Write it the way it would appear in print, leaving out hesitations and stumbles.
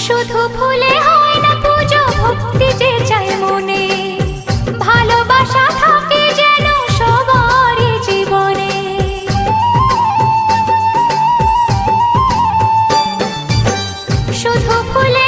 শুধু ফুলে হয় না পুজো, ভক্তি যে চাই মনে, ভালোবাসা থাকে যেন সবারই জীবনে। শুধু ফুলে